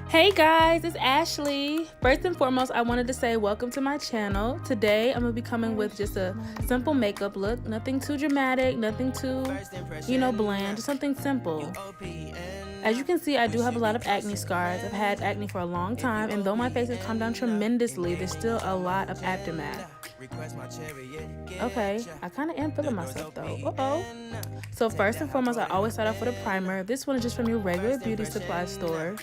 Hey guys, it's Ashley. First and foremost, I wanted to say welcome to my channel. Today, I'm going to be coming with just a simple makeup look. Nothing too dramatic, nothing too, bland, just something simple. As you can see, I do have a lot of acne scars. I've had acne for a long time, and though my face has calmed down tremendously, there's still a lot of aftermath. Okay, I kind of am feeling myself though. So first and foremost, I always start off with a primer. This one is just from your regular beauty supply store.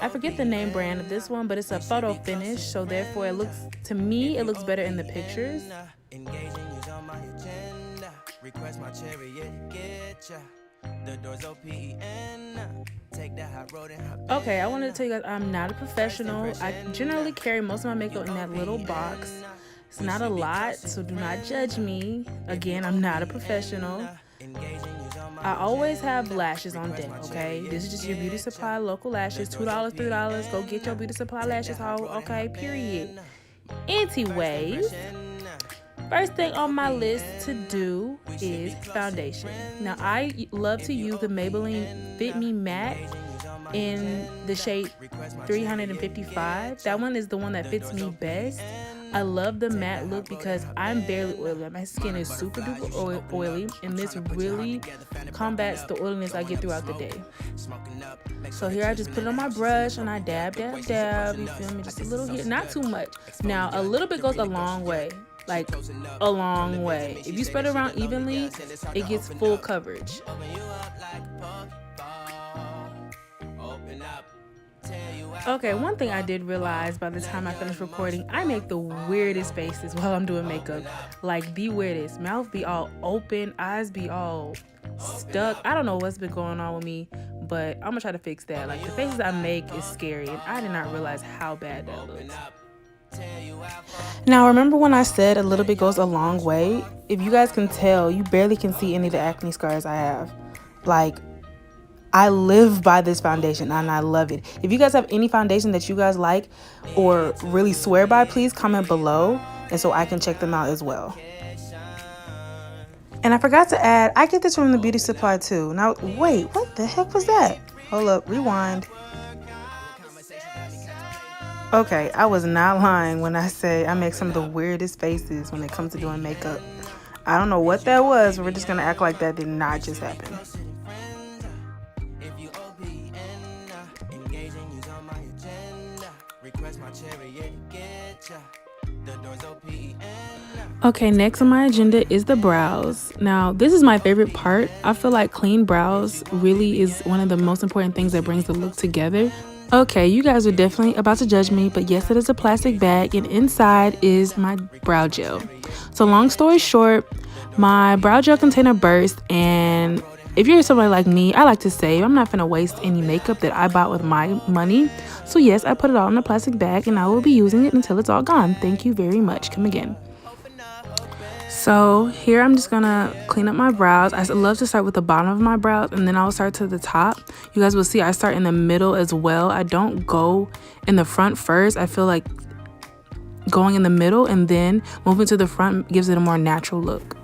I forget the name brand of this one, but it's a photo finish, so therefore it looks better in the pictures. Okay, I wanted to tell you guys I'm not a professional. I generally carry most of my makeup in that little box. It's not a lot, so do not judge me. Again, I'm not a professional. I always have lashes on deck, okay? This is just your beauty supply local lashes, $2, $3. Go get your beauty supply lashes home, okay? Period. Anyways, first thing on my list to do is foundation. Now, I love to use the Maybelline Fit Me Matte in the shade 355. That one is the one that fits me best. I love the matte look because I'm barely oily. My skin is super duper oily, and this really combats the oiliness I get throughout the day. So here I just put it on my brush and I dab, you feel me? Just a little here, not too much. Now, a little bit goes a long way, like a long way. If you spread it around evenly, it gets full coverage. Okay, one thing I did realize by the time I finished recording, I make the weirdest faces while I'm doing makeup. Like the weirdest. Mouth be all open, eyes be all stuck. I don't know what's been going on with me, but I'm gonna try to fix that. Like the faces I make is scary, and I did not realize how bad that looks. Now, remember when I said a little bit goes a long way? If you guys can tell, you barely can see any of the acne scars I have. Like, I live by this foundation and I love it. If you guys have any foundation that you guys like or really swear by, please comment below, and so I can check them out as well. And I forgot to add, I get this from the beauty supply too. Now, wait, what the heck was that? Hold up, rewind. Okay, I was not lying when I say I make some of the weirdest faces when it comes to doing makeup. I don't know what that was, but we're just gonna act like that did not just happen. Okay, next on my agenda is the brows. Now, this is my favorite part. I feel like clean brows really is one of the most important things that brings the look together. Okay, you guys are definitely about to judge me, but yes, it is a plastic bag, and inside is my brow gel. So long story short, my brow gel container burst, and if you're somebody like me, I like to save. I'm not gonna waste any makeup that I bought with my money. So yes, I put it all in a plastic bag, and I will be using it until it's all gone. Thank you very much. Come again. So here I'm just gonna clean up my brows. I love to start with the bottom of my brows, and then I'll start to the top. You guys will see I start in the middle as well. I don't go in the front first. I feel like going in the middle and then moving to the front gives it a more natural look.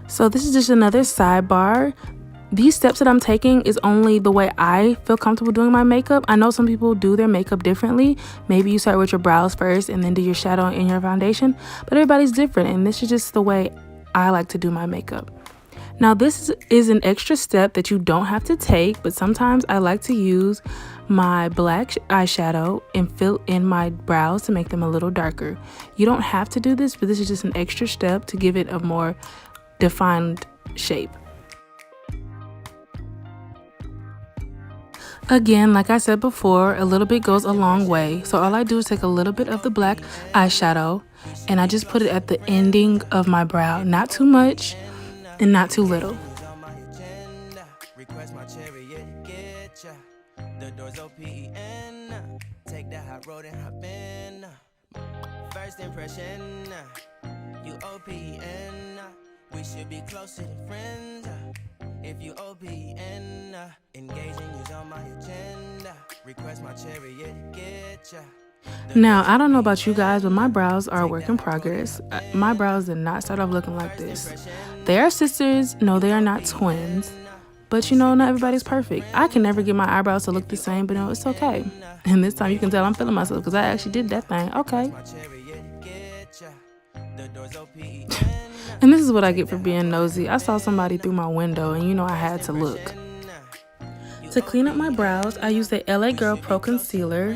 So this is just another sidebar. These steps that I'm taking is only the way I feel comfortable doing my makeup. I know some people do their makeup differently. Maybe you start with your brows first and then do your shadow and your foundation, but everybody's different, and this is just the way I like to do my makeup. Now, this is an extra step that you don't have to take, but sometimes I like to use my black eyeshadow and fill in my brows to make them a little darker. You don't have to do this, but this is just an extra step to give it a more defined shape. Again, like I said before, a little bit goes a long way. So all I do is take a little bit of the black eyeshadow and I just put it at the ending of my brow. Not too much and not too little. First impression, you OPN. We should be closer than friends. If you OPN, engaging you's on my agenda. Request my chariot, get ya. Now, I don't know about you guys, but my brows are a work in progress. My brows did not start off looking like this. They are sisters. No, they are not twins. But you know, not everybody's perfect. I can never get my eyebrows to look the same, but no, it's okay. And this time you can tell I'm feeling myself because I actually did that thing. Okay. And this is what I get for being nosy. I saw somebody through my window and you know I had to look. To clean up my brows, I use the LA Girl Pro Concealer.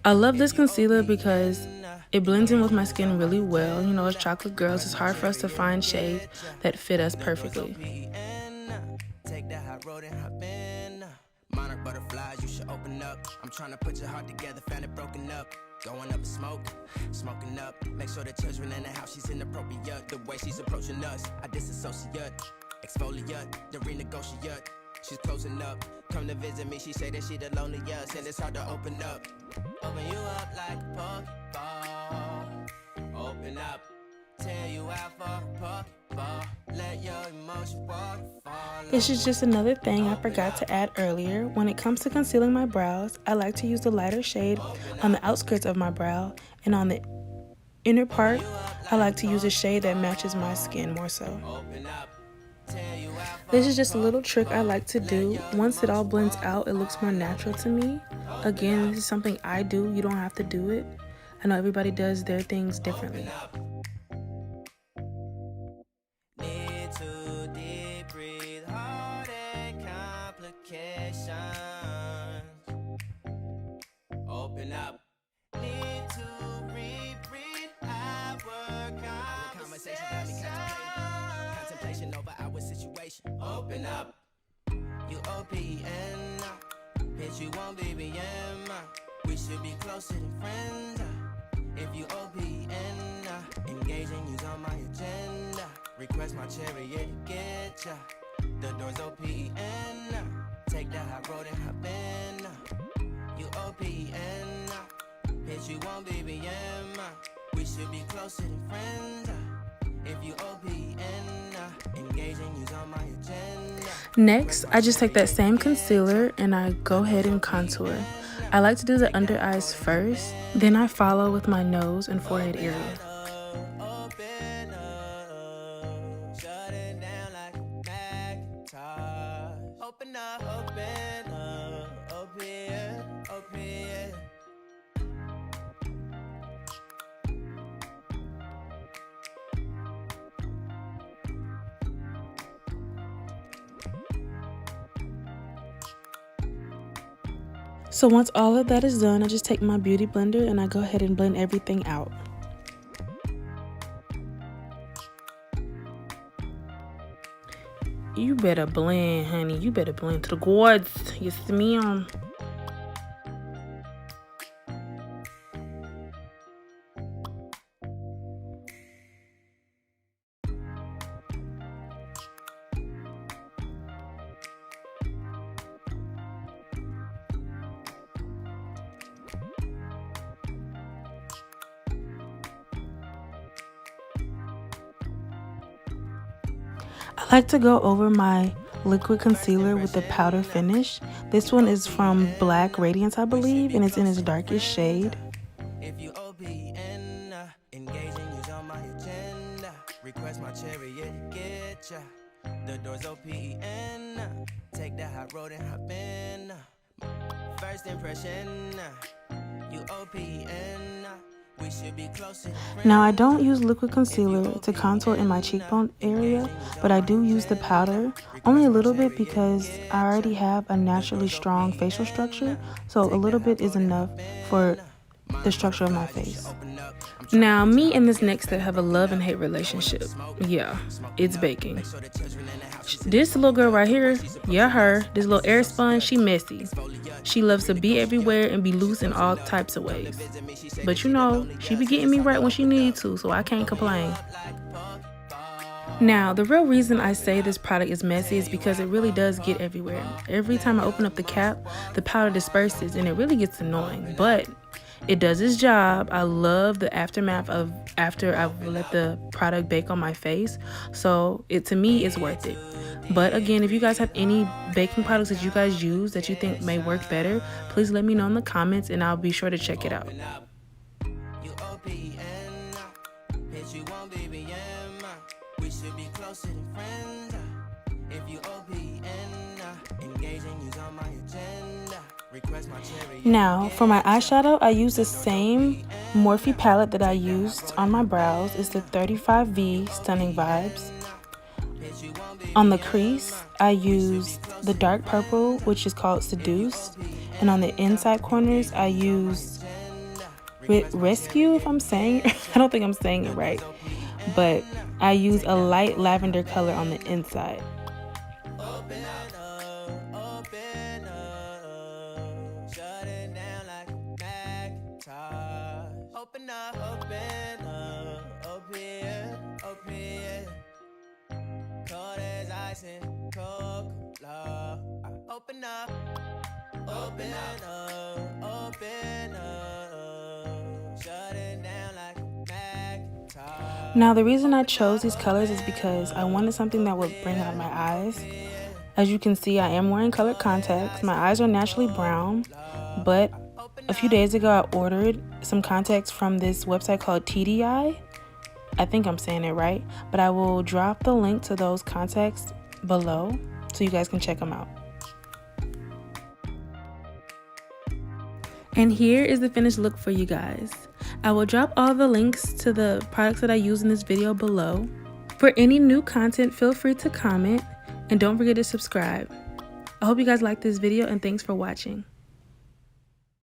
I love this concealer because it blends in with my skin really well. You know, as chocolate girls, it's hard for us to find shades that fit us perfectly. Monarch butterflies, you should open up. I'm trying to put your heart together, found it broken up. Going up in smoke, smoking up. Make sure the children in the house, she's inappropriate. The way she's approaching us, I disassociate. Exfoliate, the renegotiate. She's closing up. Come to visit me, she say that she the loneliest, and it's hard to open up. Open you up like a Pokeball. Open up, tear you out for a Pokeball. Let your emotion waterfall. This is just another thing I forgot to add earlier. When it comes to concealing my brows, I like to use the lighter shade on the outskirts of my brow, and on the inner part, I like to use a shade that matches my skin more so. This is just a little trick I like to do. Once it all blends out, it looks more natural to me. Again, this is something I do. You don't have to do it. I know everybody does their things differently. Need to deep breathe, heart and complications. Open up. Need to reread our conversation. Got me contemplation over our situation. Open up. You OPN. Bitch, you won't BBM. We should be closer than friends. If you OPN, engaging you's on my agenda. Request my chariot to get ya. The door's OPN. Take that high road and hop in. You OPN. Bitch, you won't BBM. We should be closer than friends. If you OPN, engaging you's on my agenda. Next, I just take that same concealer and I go ahead and contour. I like to do the under eyes first, then I follow with my nose and forehead area. So once all of that is done, I just take my beauty blender and I go ahead and blend everything out. You better blend, honey. You better blend to the gourds. Yes, ma'am. I like to go over my liquid concealer with the powder finish. This one is from Black Radiance, I believe, and it's in its darkest shade. If you OPN, engaging you's on my agenda. Request my chariot to get ya. The door's OPN. Take that high road and hop in. First impression, you OPN. We should be closer. Now I don't use liquid concealer to contour in my cheekbone area, but I do use the powder, only a little bit because I already have a naturally strong facial structure, so a little bit is enough for the structure of my face. Now me and this next step have a love and hate relationship. Yeah, it's baking. This little girl right here, yeah, her, this little air sponge, she messy. She loves to be everywhere and be loose in all types of ways. But you know, she be getting me right when she needs to, so I can't complain. Now, the real reason I say this product is messy is because it really does get everywhere. Every time I open up the cap, the powder disperses and it really gets annoying, but it does its job. I love the aftermath of after I've let the product bake on my face, so to me, it's worth it. But again, if you guys have any baking products that you guys use that you think may work better, please let me know in the comments and I'll be sure to check it out. We should be closer than friends. If you OPN, Now, for my eyeshadow, I use the same Morphe palette that I used on my brows. It's the 35V Stunning Vibes. On the crease, I used the dark purple, which is called Seduce. And on the inside corners, I used Rescue, if I'm saying it. I don't think I'm saying it right. But I use a light lavender color on the inside. Now the reason I chose these colors is because I wanted something that would bring out my eyes. As you can see, I am wearing colored contacts. My eyes are naturally brown, but a few days ago I ordered some contacts from this website called TDI. I think I'm saying it right, but I will drop the link to those contacts below so you guys can check them out. And here is the finished look for you guys. I will drop all the links to the products that I use in this video below. For any new content, feel free to comment and don't forget to subscribe. I hope you guys liked this video and thanks for watching.